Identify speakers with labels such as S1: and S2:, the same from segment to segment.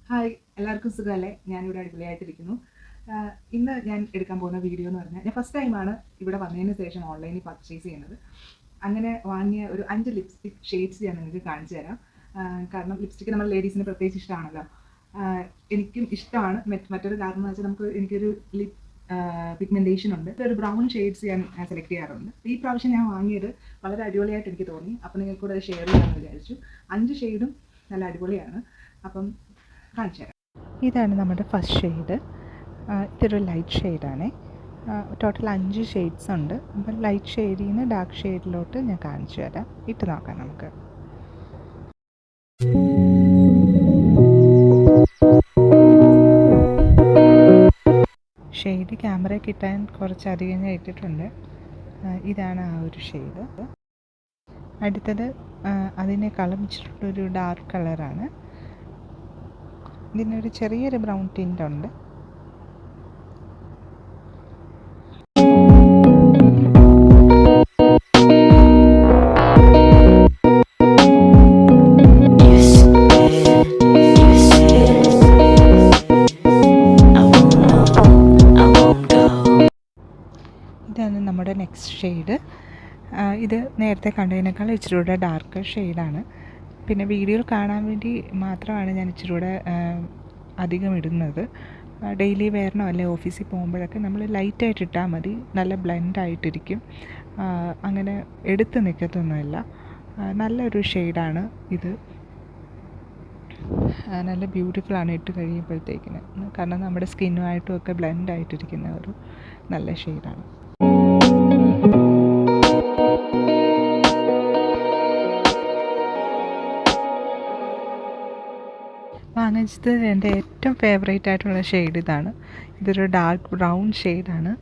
S1: Hi, എല്ലാവർക്കും സുഖമല്ലേ? ഞാനിവിടെ അടിപൊളിയായിട്ടിരിക്കുന്നു. ഇന്ന് ഞാൻ എടുക്കാൻ പോകുന്ന വീഡിയോ എന്ന് പറഞ്ഞാൽ, ഞാൻ ഫസ്റ്റ് ടൈമാണ് ഇവിടെ വന്നതിന് ശേഷം ഓൺലൈനിൽ പർച്ചേസ് ചെയ്യുന്നത്. അങ്ങനെ വാങ്ങിയ ഒരു 5 ലിപ്സ്റ്റിക് ഷെയ്ഡ്സ് ഞാൻ നിങ്ങൾക്ക് കാണിച്ചു തരാം. കാരണം ലിപ്സ്റ്റിക്ക് നമ്മൾ ലേഡീസിന് പ്രത്യേകിച്ച് ഇഷ്ടമാണല്ലോ. എനിക്കും ഇഷ്ടമാണ്. മറ്റൊരു കാരണം എന്ന് വെച്ചാൽ എനിക്കൊരു ലിപ് പിഗ്മെൻറ്റേഷൻ ഉണ്ട്. ഒരു ബ്രൗൺ ഷെയ്ഡ്സ് ഞാൻ സെലക്ട് ചെയ്യാറുണ്ട്. ഈ പ്രാവശ്യം ഞാൻ വാങ്ങിയത് വളരെ അടിപൊളിയായിട്ട് എനിക്ക് തോന്നി. അപ്പോൾ നിങ്ങൾക്ക് കൂടെ ഷെയർ ചെയ്യാമെന്ന് വിചാരിച്ചു. 5 ഷെയ്ഡും നല്ല അടിപൊളിയാണ്. അപ്പം കാണിച്ചു തരാം. ഇതാണ് നമ്മുടെ ഫസ്റ്റ് ഷെയ്ഡ്. ഇതൊരു ലൈറ്റ് ഷെയ്ഡാണേ. ടോട്ടൽ 5 ഷെയ്ഡ്സ് ഉണ്ട്. അപ്പം ലൈറ്റ് ഷെയ്ഡിൽ നിന്ന് ഡാർക്ക് ഷെയ്ഡിലോട്ട് ഞാൻ കാണിച്ചു തരാം. ഇട്ട് നോക്കാം നമുക്ക്. ഷെയ്ഡ് ക്യാമറ കിട്ടാൻ കുറച്ചധികം ഞാൻ ഇട്ടിട്ടുണ്ട്. ഇതാണ് ആ ഒരു ഷെയ്ഡ്. അടുത്തത് അതിനേക്കാളും ഇച്ചിട്ടൊരു ഡാർക്ക് കളറാണ്. ഇതിനൊരു ചെറിയൊരു ബ്രൗൺ ടിൻ്റ് ഉണ്ട്. ഇതാണ് നമ്മുടെ നെക്സ്റ്റ് ഷെയ്ഡ്. ഇത് നേരത്തെ കണ്ടതിനേക്കാൾ ഇച്ചിരി കൂടെ ഡാർക്ക് ഷെയ്ഡാണ്. പിന്നെ വീഡിയോയിൽ കാണാൻ വേണ്ടി മാത്രമാണ് ഞാൻ ഇച്ചിരി കൂടെ അധികം ഇടുന്നത്. ഡെയിലി വെയറിനോ അല്ലെ ഓഫീസിൽ പോകുമ്പോഴൊക്കെ നമ്മൾ ലൈറ്റായിട്ട് ഇട്ടാൽ മതി. നല്ല ബ്ലെൻഡായിട്ടിരിക്കും. അങ്ങനെ എടുത്ത് നിൽക്കത്തൊന്നുമില്ല. നല്ലൊരു ഷെയ്ഡാണ് ഇത്. നല്ല ബ്യൂട്ടിഫുള്ളാണ് ഇട്ട് കഴിയുമ്പോഴത്തേക്കിന്. കാരണം നമ്മുടെ സ്കിന്നുമായിട്ടും ഒക്കെ ബ്ലെൻഡായിട്ടിരിക്കുന്ന ഒരു നല്ല ഷെയ്ഡാണ്. വാങ്ങിച്ചത് എൻ്റെ ഏറ്റവും ഫേവറേറ്റ് ആയിട്ടുള്ള ഷെയ്ഡ് ഇതാണ്. ഇതൊരു ഡാർക്ക് ബ്രൗൺ ഷെയ്ഡാണ്.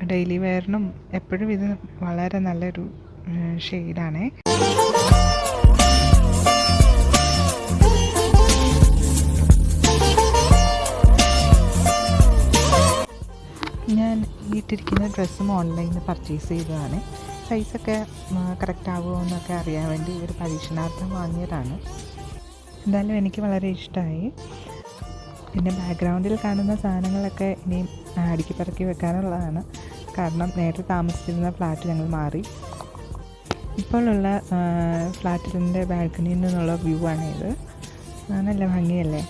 S1: ഡെയിലി വെയറിനും എപ്പോഴും ഇത് വളരെ നല്ലൊരു ഷെയ്ഡാണേ. ഞാൻ ഇട്ടിരിക്കുന്ന ഡ്രസ്സും ഓൺലൈനിൽ പർച്ചേസ് ചെയ്തതാണ്. സൈസൊക്കെ കറക്റ്റ് ആവുമോ എന്നൊക്കെ അറിയാൻ വേണ്ടി ഒരു പരീക്ഷണാർത്ഥം വാങ്ങിയതാണ്. എന്തായാലും എനിക്ക് വളരെ ഇഷ്ടമായി. പിന്നെ ബാക്ക്ഗ്രൗണ്ടിൽ കാണുന്ന സാധനങ്ങളൊക്കെ ഇനിയും അടുക്കി പറക്കി വെക്കാനുള്ളതാണ്. കാരണം നേരത്തെ താമസിച്ചിരുന്ന ഫ്ലാറ്റ് ഞങ്ങൾ മാറി. ഇപ്പോഴുള്ള ഫ്ലാറ്റിൻ്റെ ബാൽക്കണിയിൽ നിന്നുള്ള വ്യൂ ആണിത്. നല്ല ഭംഗിയല്ലേ?